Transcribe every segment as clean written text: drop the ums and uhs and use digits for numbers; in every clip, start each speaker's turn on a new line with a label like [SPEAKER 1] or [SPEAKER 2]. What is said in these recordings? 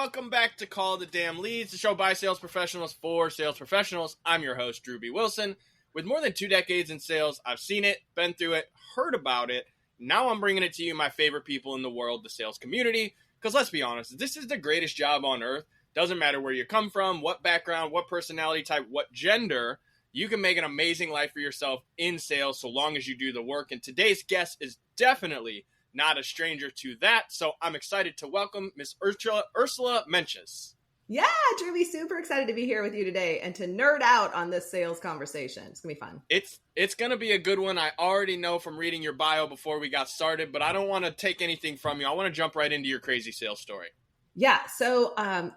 [SPEAKER 1] welcome back to Call the Damn Leads, the show by sales professionals for sales professionals. I'm your host, Drew B. Wilson. With more than 2 decades in sales, I've seen it, been through it, heard about it. Now I'm bringing it to you, my favorite people in the world, the sales community. Because let's be honest, this is the greatest job on earth. Doesn't matter where you come from, what background, what personality type, what gender. You can make an amazing life for yourself in sales so long as you do the work. And today's guest is definitely not a stranger to that. So I'm excited to welcome Miss Ursula Mentjes.
[SPEAKER 2] Yeah, Drew, super excited to be here with you today and to nerd out on this sales conversation. It's going to be fun.
[SPEAKER 1] It's going to be a good one. I already know from reading your bio before we got started, but I don't want to take anything from you. I want to jump right into your crazy sales story.
[SPEAKER 2] Yeah. So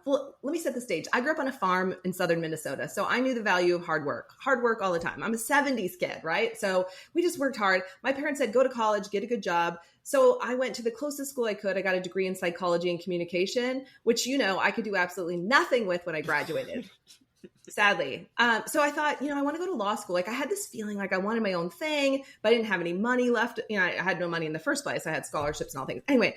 [SPEAKER 2] well, let me set the stage. I grew up on a farm in southern Minnesota. So I knew the value of hard work all the time. I'm a 70s kid, right? So we just worked hard. My parents said, go to college, get a good job. So I went to the closest school I could. I got a degree in psychology and communication, which, I could do absolutely nothing with when I graduated. Sadly. So I thought, I want to go to law school. Like I had this feeling like I wanted my own thing, but I didn't have any money left. I had no money in the first place. I had scholarships and all things. Anyway,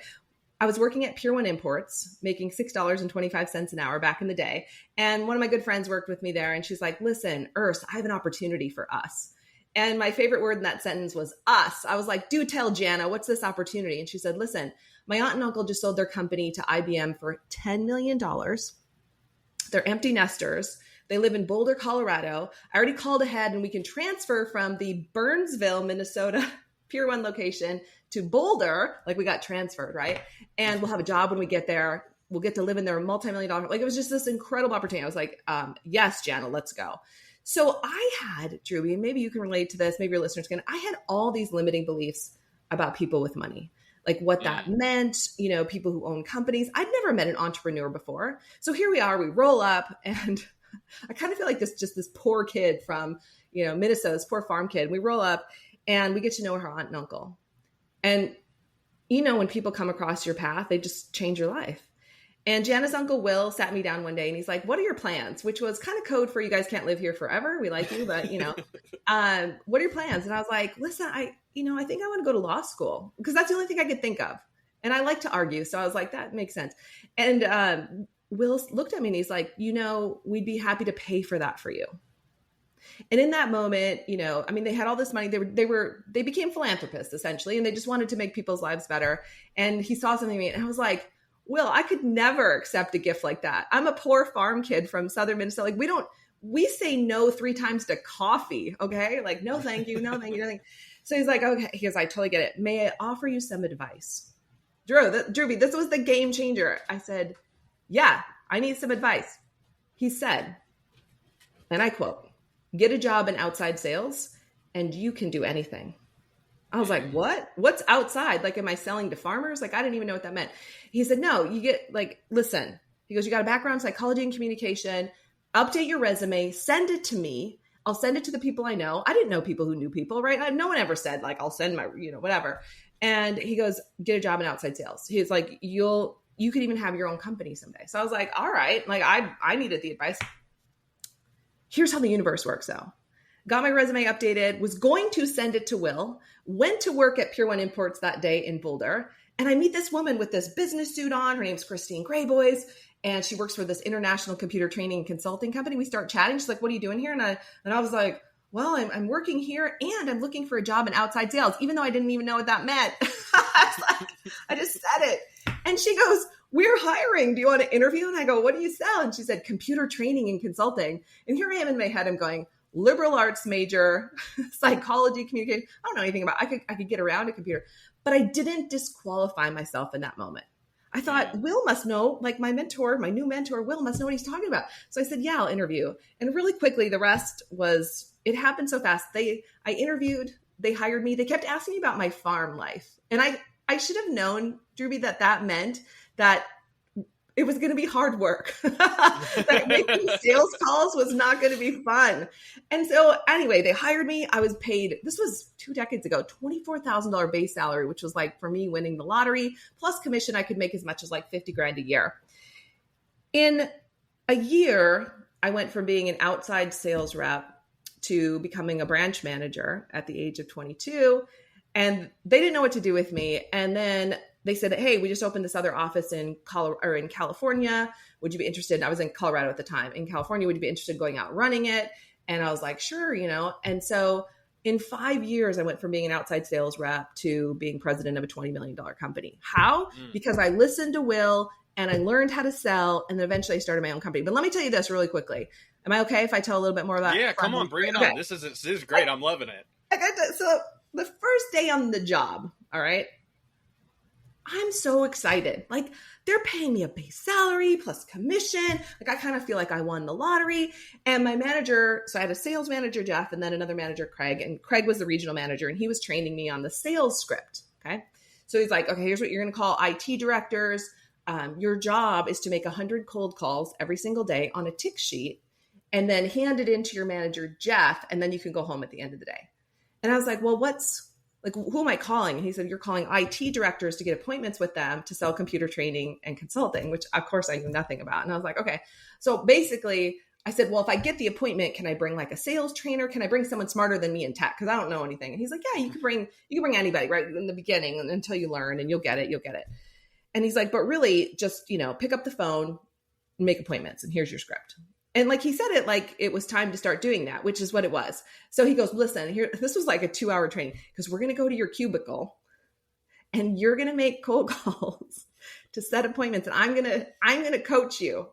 [SPEAKER 2] I was working at Pier One Imports, making $6.25 an hour back in the day. And one of my good friends worked with me there. And she's like, listen, Urs, I have an opportunity for us. And my favorite word in that sentence was us. I was like, do tell Jana, what's this opportunity? And she said, listen, my aunt and uncle just sold their company to IBM for $10 million. They're empty nesters. They live in Boulder, Colorado. I already called ahead and we can transfer from the Burnsville, Minnesota Pier One location to Boulder. Like we got transferred, right? And we'll have a job when we get there. We'll get to live in their multi-million-dollar. Like it was just this incredible opportunity. I was like, yes, Jana, let's go. So I had, Drew, and maybe you can relate to this, maybe your listeners can, I had all these limiting beliefs about people with money, like what that meant, people who own companies. I'd never met an entrepreneur before. So here we are, we roll up and I kind of feel like this poor kid from, Minnesota, this poor farm kid. We roll up and we get to know her aunt and uncle. And, when people come across your path, they just change your life. And Jana's uncle Will sat me down one day and he's like, what are your plans? Which was kind of code for you guys can't live here forever. We like you, but what are your plans? And I was like, listen, I think I want to go to law school because that's the only thing I could think of. And I like to argue. So I was like, that makes sense. And Will looked at me and he's like, we'd be happy to pay for that for you. And in that moment, they had all this money. They became philanthropists essentially, and they just wanted to make people's lives better. And he saw something in me and I was like, Will, I could never accept a gift like that. I'm a poor farm kid from southern Minnesota. Like we say no 3 times to coffee. Okay. Like, no, thank you. No, thank you. Nothing. So he's like, okay. He goes, I totally get it. May I offer you some advice? Drew, this was the game changer. I said, yeah, I need some advice. He said, and I quote, get a job in outside sales and you can do anything. I was like, what? What's outside? Like, am I selling to farmers? Like, I didn't even know what that meant. He said, no, you get listen, he goes, you got a background in psychology and communication, update your resume, send it to me. I'll send it to the people I know. I didn't know people who knew people, right? No one ever said I'll send my, whatever. And he goes, get a job in outside sales. He's like, you could even have your own company someday. So I was like, all right. Like I needed the advice. Here's how the universe works though. Got my resume updated, was going to send it to Will, went to work at Pier One Imports that day in Boulder. And I meet this woman with this business suit on. Her name's Christine Grayboys. And she works for this international computer training and consulting company. We start chatting. She's like, what are you doing here? And I was like, well, I'm working here and I'm looking for a job in outside sales, even though I didn't even know what that meant. I just said it. And she goes, we're hiring. Do you want to interview? And I go, what do you sell? And she said, computer training and consulting. And here I am in my head. I'm going, liberal arts major, psychology, communication. I don't know anything about it. I could get around a computer, but I didn't disqualify myself in that moment. I thought, Will must know, like my new mentor, Will must know what he's talking about. So I said, yeah, I'll interview. And really quickly, the rest was, it happened so fast. I interviewed, they hired me. They kept asking me about my farm life. And I should have known, Drewby, that meant that it was going to be hard work. That making sales calls was not going to be fun. And so anyway, they hired me. I was paid, this was 2 decades ago, $24,000 base salary, which was like for me winning the lottery plus commission. I could make as much as like 50 grand a year. In a year, I went from being an outside sales rep to becoming a branch manager at the age of 22. And they didn't know what to do with me. And then they said, hey, we just opened this other office in California. Would you be interested? I was in Colorado at the time. In California, would you be interested in going out and running it? And I was like, sure, And so in 5 years, I went from being an outside sales rep to being president of a $20 million company. How? Because I listened to Will and I learned how to sell, and then eventually I started my own company. But let me tell you this really quickly. Am I okay if I tell a little bit more about it?
[SPEAKER 1] Yeah, come on, bring it on. This is great. I'm loving it.
[SPEAKER 2] So the first day on the job, all right, I'm so excited. Like, they're paying me a base salary plus commission. Like, I kind of feel like I won the lottery. And my manager, so I had a sales manager, Jeff, and then another manager, Craig. And Craig was the regional manager, and he was training me on the sales script. Okay. So he's like, okay, here's what you're going to call IT directors. Your job is to make 100 cold calls every single day on a tick sheet and then hand it into your manager, Jeff, and then you can go home at the end of the day. And I was like, well, who am I calling? And he said, you're calling IT directors to get appointments with them to sell computer training and consulting, which of course I knew nothing about. And I was like, okay. So basically I said, well, if I get the appointment, can I bring like a sales trainer? Can I bring someone smarter than me in tech? Cause I don't know anything. And he's like, yeah, you can bring anybody right in the beginning until you learn and you'll get it. And he's like, but really just, pick up the phone and make appointments. And here's your script. And like he said it, like it was time to start doing that, which is what it was. So he goes, listen, this was like a 2-hour training because we're going to go to your cubicle and you're going to make cold calls to set appointments. And I'm going to coach you.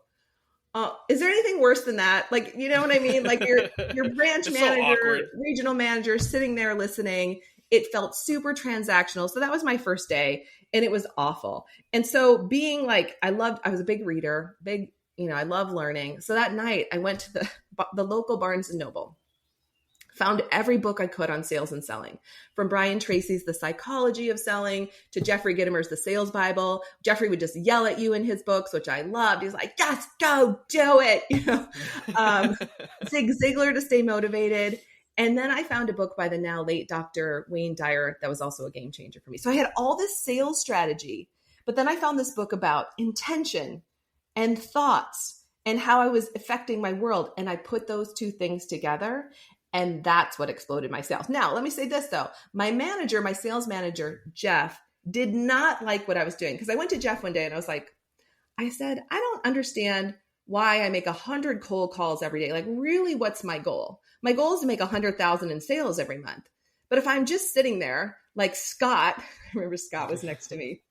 [SPEAKER 2] Is there anything worse than that? Like, you know what I mean? Like your branch manager, so regional manager sitting there listening. It felt super transactional. So that was my first day and it was awful. And so being like, I was a big reader, I love learning. So that night I went to the local Barnes and Noble, found every book I could on sales and selling, from Brian Tracy's The Psychology of Selling to Jeffrey Gitomer's The Sales Bible. Jeffrey would just yell at you in his books, which I loved. He was like, just go do it. Zig Ziglar to stay motivated. And then I found a book by the now late Dr. Wayne Dyer that was also a game changer for me. So I had all this sales strategy, but then I found this book about intention and thoughts and how I was affecting my world. And I put those two things together, and that's what exploded my sales. Now, let me say this though. My sales manager, Jeff, did not like what I was doing, because I went to Jeff one day and I said, I don't understand why I make 100 cold calls every day. Like, really, what's my goal? My goal is to make 100,000 in sales every month. But if I'm just sitting there like Scott, I remember Scott was next to me.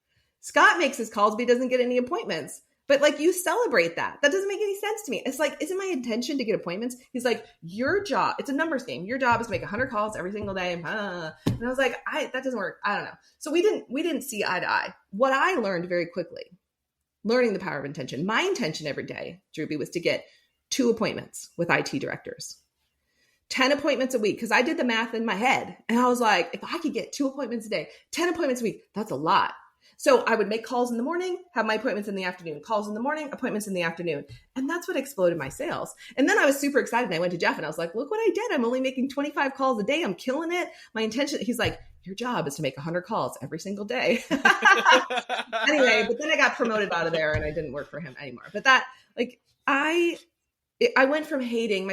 [SPEAKER 2] Scott makes his calls, but he doesn't get any appointments. But like, you celebrate that. That doesn't make any sense to me. It's like, isn't my intention to get appointments? He's like, your job, it's a numbers game. Your job is to make 100 calls every single day. And I was like, that doesn't work. I don't know. So we didn't see eye to eye. What I learned very quickly, learning the power of intention. My intention every day, Drewby, was to get 2 appointments with IT directors, 10 appointments a week. Cause I did the math in my head and I was like, if I could get 2 appointments a day, 10 appointments a week, that's a lot. So I would make calls in the morning, have my appointments in the afternoon, calls in the morning, appointments in the afternoon. And that's what exploded my sales. And then I was super excited. And I went to Jeff and I was like, look what I did. I'm only making 25 calls a day. I'm killing it. My intention, he's like, your job is to make 100 calls every single day. Anyway, but then I got promoted out of there and I didn't work for him anymore. But that, like, I went from hating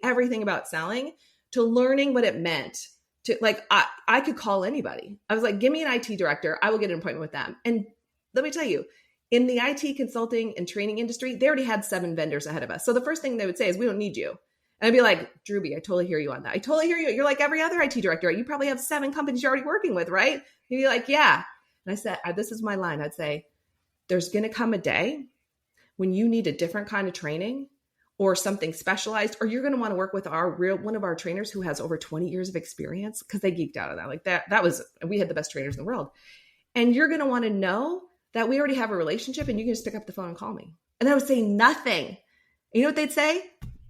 [SPEAKER 2] everything about selling to learning what it meant. To like, I could call anybody. I was like, give me an IT director. I will get an appointment with them. And let me tell you, in the IT consulting and training industry, they already had 7 vendors ahead of us. So the first thing they would say is, we don't need you. And I'd be like, Drewby, I totally hear you on that. I totally hear you. You're like every other IT director. You probably have 7 companies you're already working with, right? He'd be like, yeah. And I said, this is my line. I'd say, there's going to come a day when you need a different kind of training or something specialized, or you're going to want to work with one of our trainers who has over 20 years of experience, because they geeked out on that. Like we had the best trainers in the world. And you're going to want to know that we already have a relationship and you can just pick up the phone and call me. And I would say nothing. And you know what they'd say?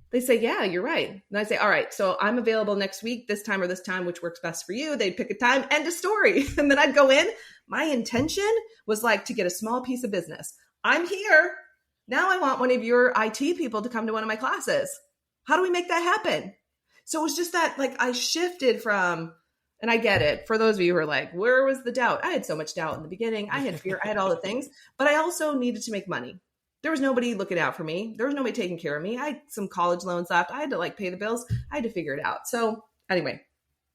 [SPEAKER 2] They'd say, yeah, you're right. And I'd say, all right, so I'm available next week, this time or this time, which works best for you. They'd pick a time, end of story. And then I'd go in. My intention was like to get a small piece of business. I'm here. Now I want one of your IT people to come to one of my classes. How do we make that happen? So it was just that, like, I shifted from, and I get it. For those of you who are like, where was the doubt? I had so much doubt in the beginning. I had fear. I had all the things, but I also needed to make money. There was nobody looking out for me. There was nobody taking care of me. I had some college loans left. I had to like pay the bills. I had to figure it out. So anyway,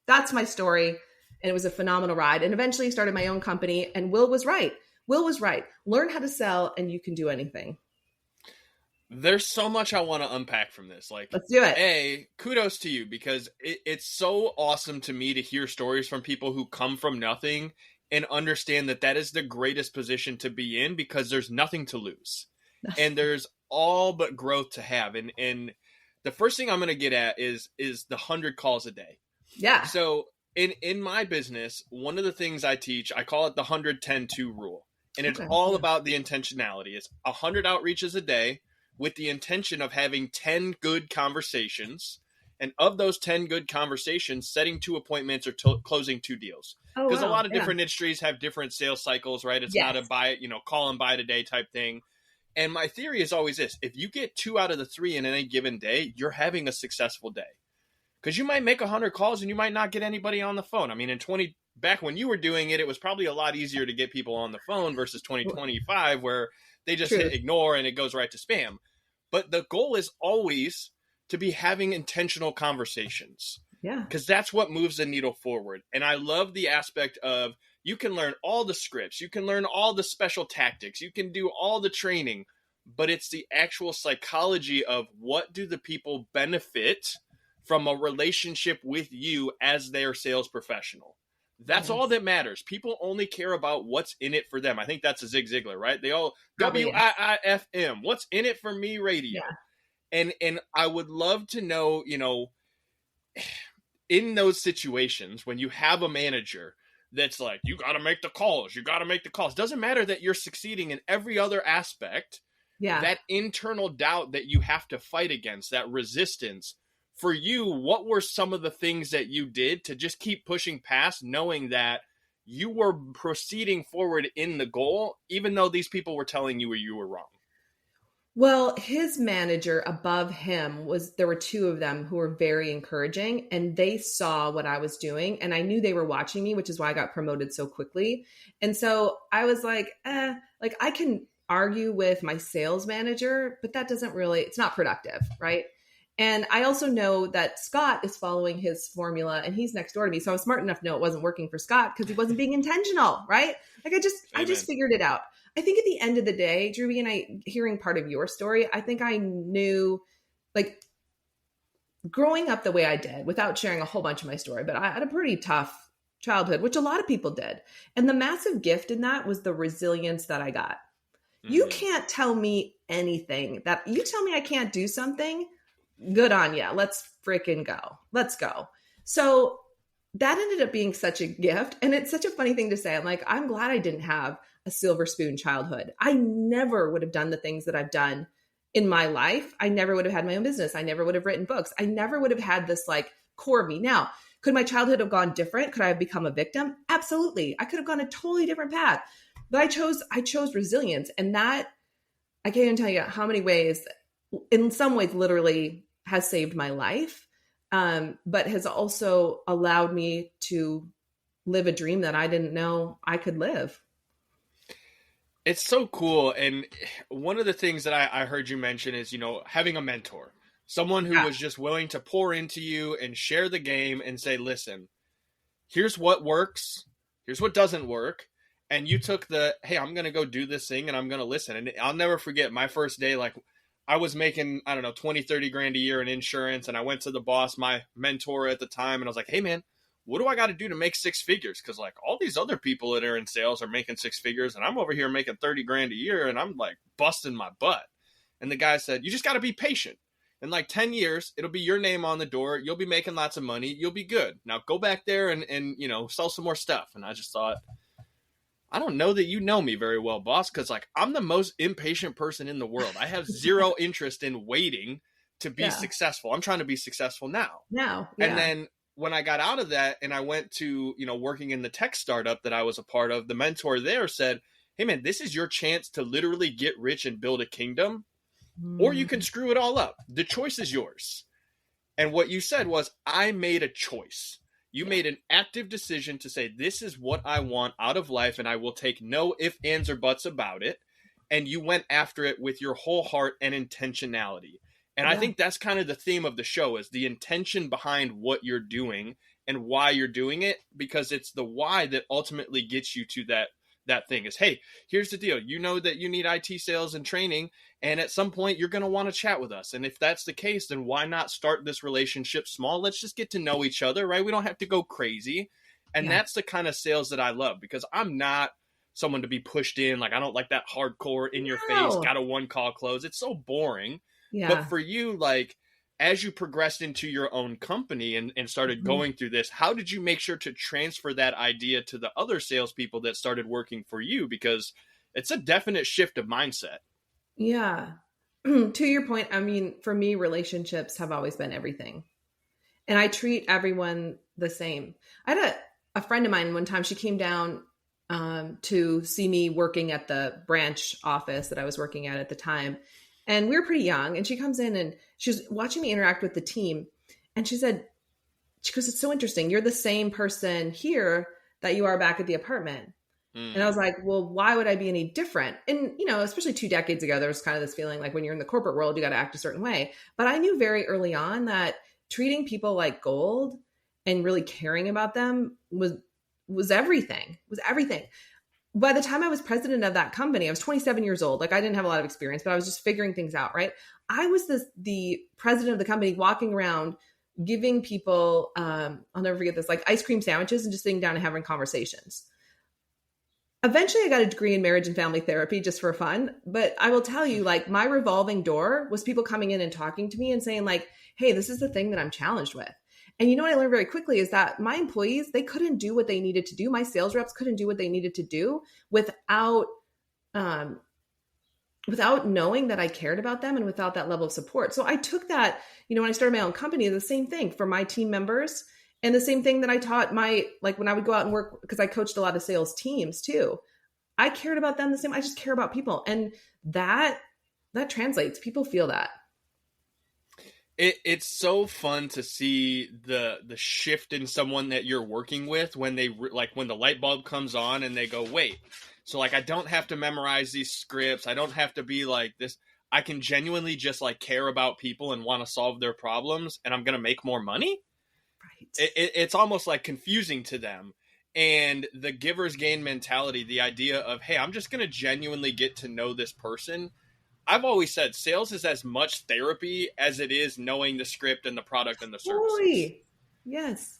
[SPEAKER 2] that's my story. And it was a phenomenal ride. And eventually started my own company. And Will was right. Will was right. Learn how to sell and you can do anything.
[SPEAKER 1] There's so much I want to unpack from this. Like,
[SPEAKER 2] let's do it.
[SPEAKER 1] Kudos to you, because it's so awesome to me to hear stories from people who come from nothing and understand that that is the greatest position to be in, because there's nothing to lose and there's all but growth to have. And the first thing I'm going to get at is the 100 calls a day.
[SPEAKER 2] Yeah.
[SPEAKER 1] So in my business, one of the things I teach, I call it the 100-10-2 rule. And it's all about the intentionality. It's 100 outreaches a day with the intention of having 10 good conversations. And of those 10 good conversations, setting 2 appointments or closing 2 deals. Because a lot of different industries have different sales cycles, right? It's not a buy, call and buy today type thing. And my theory is always this: if you get 2 out of the 3 in any given day, you're having a successful day. Because you might make 100 calls and you might not get anybody on the phone. I mean, back when you were doing it, it was probably a lot easier to get people on the phone versus 2025, where they just hit ignore and it goes right to spam. But the goal is always to be having intentional conversations.
[SPEAKER 2] Yeah.
[SPEAKER 1] Because that's what moves the needle forward. And I love the aspect of, you can learn all the scripts, you can learn all the special tactics, you can do all the training, but it's the actual psychology of what do the people benefit from a relationship with you as their sales professional. That's all that matters. People only care about what's in it for them. I think that's a Zig Ziglar, right? They all WIIFM. What's in it for me radio. Yeah. And I would love to know, in those situations when you have a manager that's like, you got to make the calls. You got to make the calls. Doesn't matter that you're succeeding in every other aspect. Yeah. That internal doubt that you have to fight against, that resistance. For you, what were some of the things that you did to just keep pushing past, knowing that you were proceeding forward in the goal, even though these people were telling you were wrong?
[SPEAKER 2] Well, his manager above him there were 2 of them who were very encouraging, and they saw what I was doing, and I knew they were watching me, which is why I got promoted so quickly. And so I was like, I can argue with my sales manager, but that doesn't really, it's not productive, right? And I also know that Scott is following his formula and he's next door to me. So I was smart enough to know it wasn't working for Scott because he wasn't being intentional, right? Like I just figured it out. I think at the end of the day, Drewby, and I, hearing part of your story, I think I knew, like, growing up the way I did, without sharing a whole bunch of my story, but I had a pretty tough childhood, which a lot of people did. And the massive gift in that was the resilience that I got. Mm-hmm. You can't tell me anything. That you tell me I can't do something, good on you. Let's freaking go. Let's go. So that ended up being such a gift. And it's such a funny thing to say. I'm like, I'm glad I didn't have a silver spoon childhood. I never would have done the things that I've done in my life. I never would have had my own business. I never would have written books. I never would have had this like core of me. Now, could my childhood have gone different? Could I have become a victim? Absolutely. I could have gone a totally different path. But I chose resilience. And that, I can't even tell you how many ways, in some ways, literally has saved my life, but has also allowed me to live a dream that I didn't know I could live.
[SPEAKER 1] It's so cool. And one of the things that I heard you mention is, having a mentor, someone who was just willing to pour into you and share the game and say, listen, here's what works. Here's what doesn't work. And you took hey, I'm going to go do this thing and I'm going to listen. And I'll never forget my first day. Like, I was making, 20, 30 grand a year in insurance. And I went to the boss, my mentor at the time, and I was like, hey man, what do I got to do to make 6 figures? Cause like all these other people that are in sales are making 6 figures and I'm over here making 30 grand a year and I'm like busting my butt. And the guy said, you just got to be patient. In like 10 years, it'll be your name on the door. You'll be making lots of money. You'll be good. Now go back there and sell some more stuff. And I just thought, I don't know that you know me very well, boss, because like I'm the most impatient person in the world. I have zero interest in waiting to be successful. I'm trying to be successful now. And then when I got out of that and I went to, working in the tech startup that I was a part of, the mentor there said, hey man, this is your chance to literally get rich and build a kingdom, or you can screw it all up. The choice is yours. And what you said was, I made a choice. You made an active decision to say, this is what I want out of life, and I will take no ifs, ands, or buts about it. And you went after it with your whole heart and intentionality. And I think that's kind of the theme of the show, is the intention behind what you're doing and why you're doing it, because it's the why that ultimately gets you to that thing. Is, hey, here's the deal. You know that you need IT sales and training, and at some point you're going to want to chat with us. And if that's the case, then why not start this relationship small? Let's just get to know each other, right? We don't have to go crazy. And that's the kind of sales that I love, because I'm not someone to be pushed in. Like, I don't like that hardcore in your face, got a one call close. It's so boring. But for you, like, as you progressed into your own company and started going through this, how did you make sure to transfer that idea to the other salespeople that started working for you? Because it's a definite shift of mindset.
[SPEAKER 2] Yeah. To your point, I mean, for me, relationships have always been everything. And I treat everyone the same. I had a friend of mine one time, she came down to see me working at the branch office that I was working at the time. And we were pretty young. And she comes in and she was watching me interact with the team. And she goes, it's so interesting. You're the same person here that you are back at the apartment. And I was like, well, why would I be any different? And, you know, especially 2 decades ago, there was kind of this feeling like when you're in the corporate world, you got to act a certain way. But I knew very early on that treating people like gold and really caring about them was everything, By the time I was president of that company, I was 27 years old. Like, I didn't have a lot of experience, but I was just figuring things out, right? I was the president of the company, walking around giving people, I'll never forget this, like ice cream sandwiches and just sitting down and having conversations. Eventually I got a degree in marriage and family therapy just for fun. But I will tell you, like, my revolving door was people coming in and talking to me and saying like, hey, this is the thing that I'm challenged with. And you know what I learned very quickly is that my employees, they couldn't do what they needed to do. My sales reps couldn't do what they needed to do without knowing that I cared about them and without that level of support. So I took that, you know, when I started my own company, the same thing for my team members, and the same thing that I taught when I would go out and work, because I coached a lot of sales teams too. I cared about them the same. I just care about people. And that translates. People feel that.
[SPEAKER 1] It's so fun to see the shift in someone that you're working with when they when the light bulb comes on and they go, wait, so like, I don't have to memorize these scripts. I don't have to be like this. I can genuinely just like care about people and want to solve their problems, and I'm going to make more money. Right. It's almost like confusing to them. And the giver's gain mentality, the idea of, hey, I'm just going to genuinely get to know this person. I've always said sales is as much therapy as it is knowing the script and the product and the services.
[SPEAKER 2] Totally. Yes.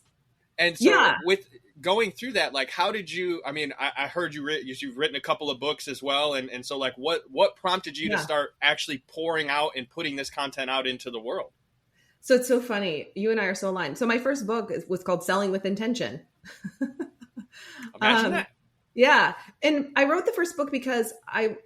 [SPEAKER 1] And so with going through that, like, how did you, I mean, I heard you've written a couple of books as well. And so like, what prompted you to start actually pouring out and putting this content out into the world?
[SPEAKER 2] So it's so funny. You and I are so aligned. So my first book was called Selling with Intention.
[SPEAKER 1] Imagine that.
[SPEAKER 2] Yeah. And I wrote the first book because I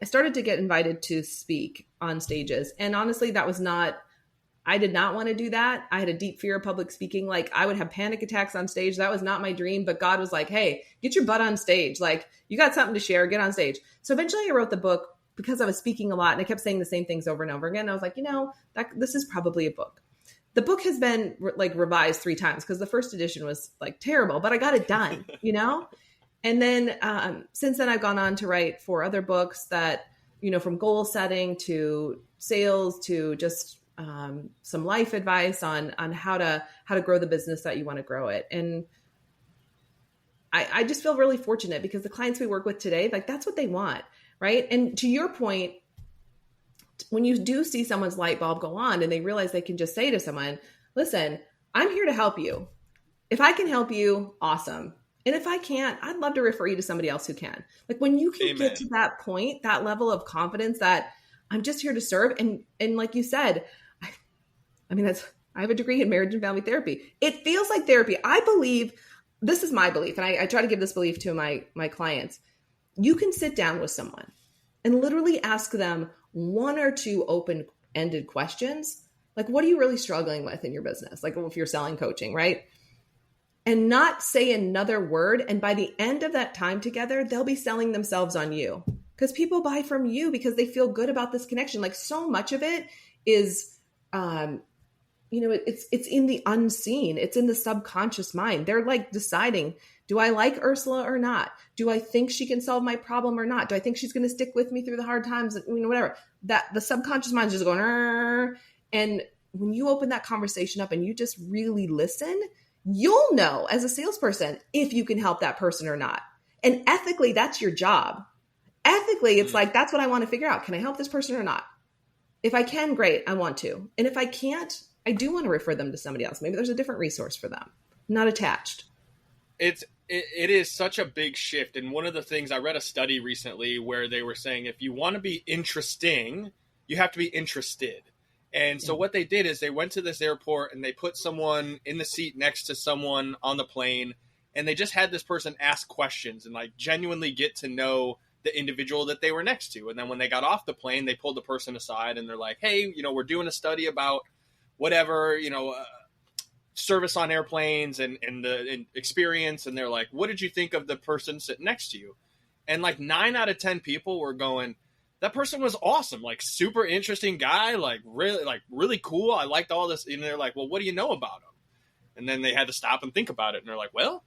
[SPEAKER 2] started to get invited to speak on stages. And honestly, I did not want to do that. I had a deep fear of public speaking. Like, I would have panic attacks on stage. That was not my dream, but God was like, hey, get your butt on stage. Like, you got something to share, get on stage. So eventually I wrote the book because I was speaking a lot and I kept saying the same things over and over again. I was like, this is probably a book. The book has been revised 3 times because the first edition was like terrible, but I got it done, And then since then I've gone on to write 4 other books that, from goal setting to sales to just some life advice on how to grow the business that you want to grow it. And I just feel really fortunate because the clients we work with today, like, that's what they want. Right. And to your point, when you do see someone's light bulb go on and they realize they can just say to someone, listen, I'm here to help you. If I can help you, awesome. And if I can't, I'd love to refer you to somebody else who can. Like, when you can get to that point, that level of confidence that I'm just here to serve. And like you said, I have a degree in marriage and family therapy. It feels like therapy. I believe, this is my belief, and I try to give this belief to my clients. You can sit down with someone and literally ask them 1 or 2 open-ended questions. Like, what are you really struggling with in your business? Like, if you're selling coaching, right? And not say another word. And by the end of that time together, they'll be selling themselves on you, because people buy from you because they feel good about this connection. Like, so much of it is, it's in the unseen. It's in the subconscious mind. They're like deciding, do I like Ursula or not? Do I think she can solve my problem or not? Do I think she's going to stick with me through the hard times? Whatever. That the subconscious mind is just going, "Arr." And when you open that conversation up and you just really listen, you'll know as a salesperson if you can help that person or not. And ethically, that's your job. Ethically, it's like, that's what I want to figure out. Can I help this person or not? If I can, great, I want to. And if I can't, I do want to refer them to somebody else. Maybe there's a different resource for them. Not attached.
[SPEAKER 1] It is such a big shift. And one of the things, I read a study recently where they were saying, if you want to be interesting, you have to be interested. And so what they did is they went to this airport and they put someone in the seat next to someone on the plane. And they just had this person ask questions and like genuinely get to know the individual that they were next to. And then when they got off the plane, they pulled the person aside and they're like, hey, we're doing a study about whatever, service on airplanes and the experience. And they're like, what did you think of the person sitting next to you? And like 9 out of 10 people were going, that person was awesome. Like super interesting guy, like really cool. I liked all this. And they're like, well, what do you know about him? And then they had to stop and think about it. And they're like, well,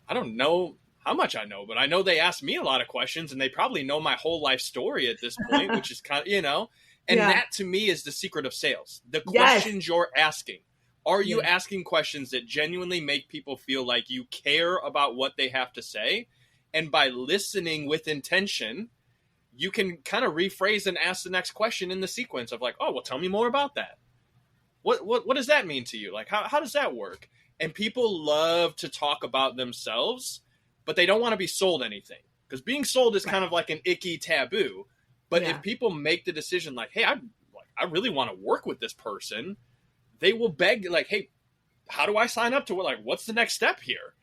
[SPEAKER 1] I don't know how much I know, but I know they asked me a lot of questions and they probably know my whole life story at this point, which is kind of, and that to me is the secret of sales. The questions you're asking. Are you asking questions that genuinely make people feel like you care about what they have to say? And by listening with intention, you can kind of rephrase and ask the next question in the sequence of like, oh, well, tell me more about that. What does that mean to you? Like, how does that work? And people love to talk about themselves, but they don't want to be sold anything, because being sold is kind of like an icky taboo. But if people make the decision like, hey, I really want to work with this person, they will beg like, hey, how do I sign up to what? Like, what's the next step here?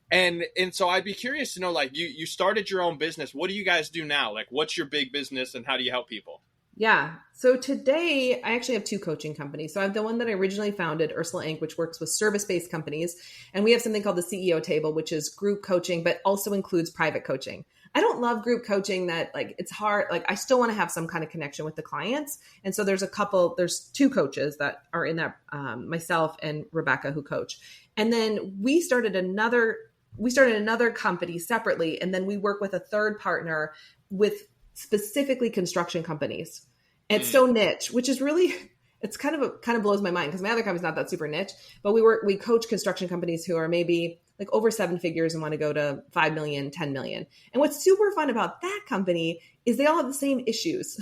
[SPEAKER 1] And so I'd be curious to know, like, you started your own business. What do you guys do now? Like, what's your big business and how do you help people?
[SPEAKER 2] Yeah. So today I actually have 2 coaching companies. So I have the one that I originally founded, Ursula Inc., which works with service-based companies. And we have something called the CEO table, which is group coaching, but also includes private coaching. I don't love group coaching that like it's hard. Like I still want to have some kind of connection with the clients. And so there's 2 coaches that are in that, myself and Rebecca who coach. And then we started another company separately. And then we work with a third partner with specifically construction companies. And it's so niche, which is really, it's kind of blows my mind because my other company's not that super niche, but we coach construction companies who are maybe like over 7 figures and want to go to 5 million, 10 million. And what's super fun about that company is they all have the same issues.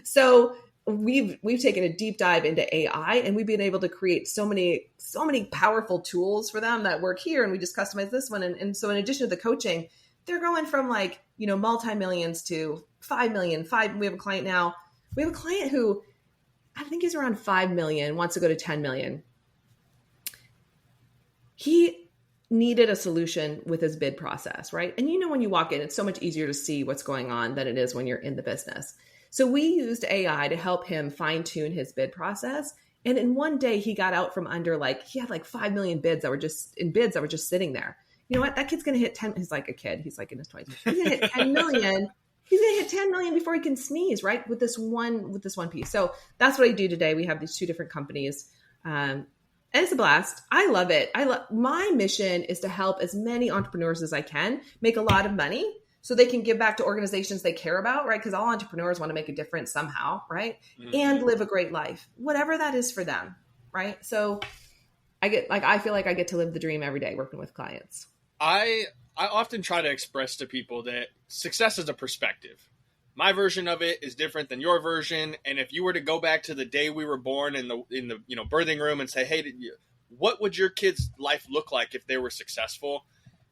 [SPEAKER 2] So we've taken a deep dive into AI and we've been able to create so many powerful tools for them that work here. And we just customize this one. And so in addition to the coaching, they're going from like, multi-millions to 5 million. We have a client now. We have a client who I think is around 5 million, wants to go to 10 million. He needed a solution with his bid process, right? And when you walk in, it's so much easier to see what's going on than it is when you're in the business. So we used AI to help him fine tune his bid process. And in one day he got out from under he had 5 million bids that were just sitting there. You know what? That kid's going to hit 10. He's like a kid. He's like in his 20s. He's going to hit 10 million. He's going to hit 10 million before he can sneeze, right? With this one piece. So that's what I do today. We have these 2 different companies. And it's a blast. I love it. My mission is to help as many entrepreneurs as I can make a lot of money so they can give back to organizations they care about, right? Because all entrepreneurs want to make a difference somehow, right? Mm-hmm. And live a great life, whatever that is for them, right? So I feel like I get to live the dream every day working with clients.
[SPEAKER 1] I often try to express to people that success is a perspective. My version of it is different than your version. And if you were to go back to the day we were born in the birthing room and say, hey, what would your kid's life look like if they were successful?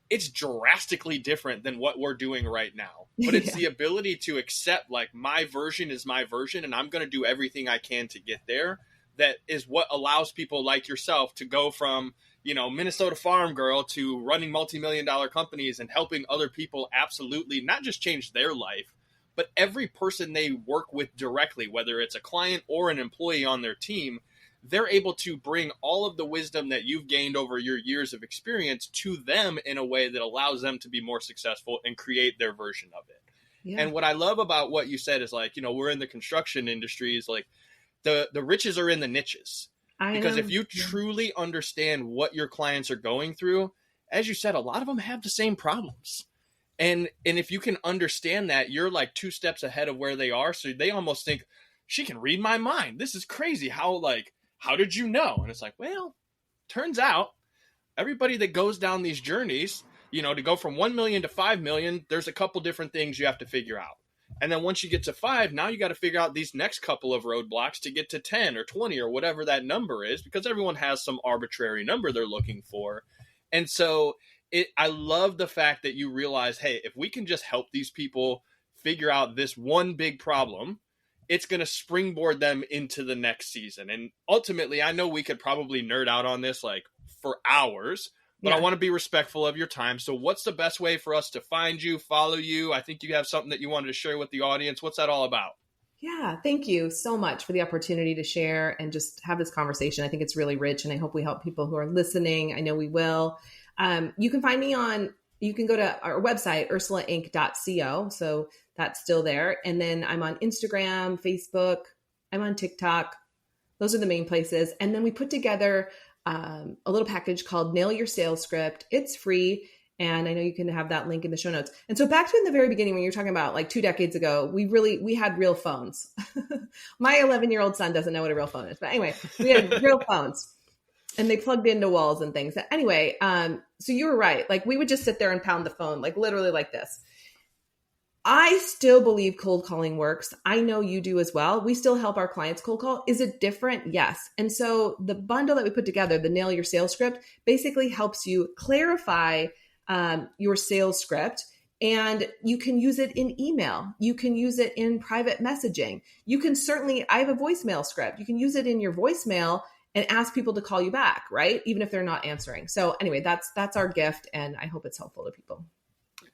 [SPEAKER 1] It's drastically different than what we're doing right now. But it's the ability to accept my version is my version and I'm going to do everything I can to get there. That is what allows people like yourself to go from, Minnesota farm girl to running multi-million-dollar companies and helping other people absolutely not just change their life, but every person they work with directly, whether it's a client or an employee on their team, they're able to bring all of the wisdom that you've gained over your years of experience to them in a way that allows them to be more successful and create their version of it. Yeah. And what I love about what you said is we're in the construction industry is the riches are in the niches. Because if you truly understand what your clients are going through, as you said, a lot of them have the same problems. And if you can understand that, you're like 2 steps ahead of where they are. So they almost think, she can read my mind. This is crazy. How did you know? And it's like, well, turns out everybody that goes down these journeys, to go from 1 million to 5 million, there's a couple different things you have to figure out. And then once you get to 5, now you got to figure out these next couple of roadblocks to get to 10 or 20 or whatever that number is, because everyone has some arbitrary number they're looking for. And so I love the fact that you realize, hey, if we can just help these people figure out this one big problem, it's going to springboard them into the next season. And ultimately, I know we could probably nerd out on this like for hours, but I want to be respectful of your time. So what's the best way for us to find you, follow you? I think you have something that you wanted to share with the audience. What's that all about?
[SPEAKER 2] Yeah, thank you so much for the opportunity to share and just have this conversation. I think it's really rich, and I hope we help people who are listening. I know we will. You can find me you can go to our website, ursulainc.co. So that's still there. And then I'm on Instagram, Facebook, I'm on TikTok. Those are the main places. And then we put together a little package called Nail Your Sales Script. It's free. And I know you can have that link in the show notes. And so back to in the very beginning, when you're talking about like 2 decades ago, we had real phones. My 11-year-old son doesn't know what a real phone is, but anyway, we had real phones and they plugged into walls and things. Anyway, so you were right. Like we would just sit there and pound the phone, like literally like this. I still believe cold calling works. I know you do as well. We still help our clients cold call. Is it different? Yes. And so the bundle that we put together, the Nail Your Sales Script, basically helps you clarify your sales script, and you can use it in email. You can use it in private messaging. You can I have a voicemail script. You can use it in your voicemail and ask people to call you back, right? Even if they're not answering. So anyway, that's our gift, and I hope it's helpful to people.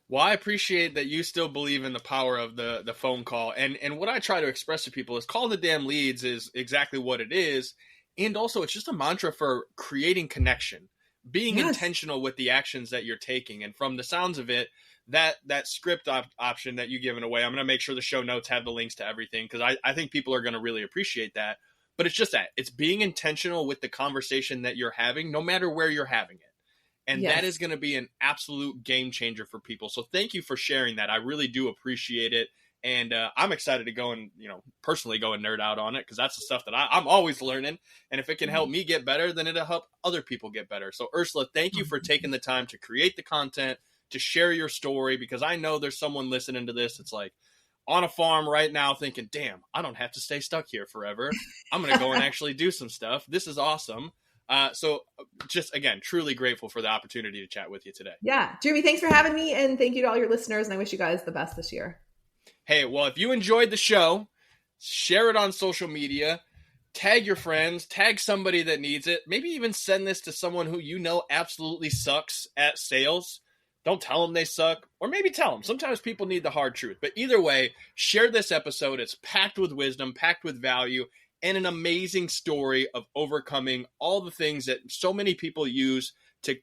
[SPEAKER 1] Well, I appreciate that you still believe in the power of the phone call. And what I try to express to people is call the damn leads is exactly what it is. And also it's just a mantra for creating connection, being intentional with the actions that you're taking. And from the sounds of it, that script option that you've given away, I'm going to make sure the show notes have the links to everything, because I think people are going to really appreciate that. But it's just that it's being intentional with the conversation that you're having, no matter where you're having it. And that is going to be an absolute game changer for people. So thank you for sharing that. I really do appreciate it. And I'm excited to go and, personally go and nerd out on it, because that's the stuff that I'm always learning. And if it can help me get better, then it'll help other people get better. So Ursula, thank you for taking the time to create the content, to share your story, because I know there's someone listening to this. It's like on a farm right now thinking, damn, I don't have to stay stuck here forever. I'm going to go and actually do some stuff. This is awesome. So just, again, truly grateful for the opportunity to chat with you today.
[SPEAKER 2] Yeah. Jeremy, thanks for having me. And thank you to all your listeners. And I wish you guys the best this year.
[SPEAKER 1] Hey, well, if you enjoyed the show, share it on social media, tag your friends, tag somebody that needs it. Maybe even send this to someone who absolutely sucks at sales. Don't tell them they suck, or maybe tell them. Sometimes people need the hard truth. But either way, share this episode. It's packed with wisdom, packed with value, and an amazing story of overcoming all the things that so many people use to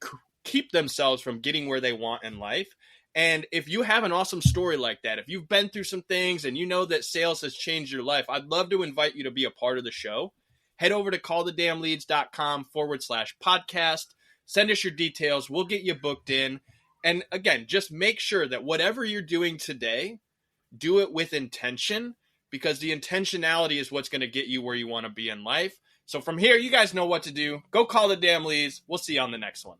[SPEAKER 1] keep themselves from getting where they want in life. And if you have an awesome story like that, if you've been through some things and you know that sales has changed your life, I'd love to invite you to be a part of the show. Head over to callthedamnleads.com/podcast. Send us your details. We'll get you booked in. And again, just make sure that whatever you're doing today, do it with intention, because the intentionality is what's going to get you where you want to be in life. So from here, you guys know what to do. Go call the damn leads. We'll see you on the next one.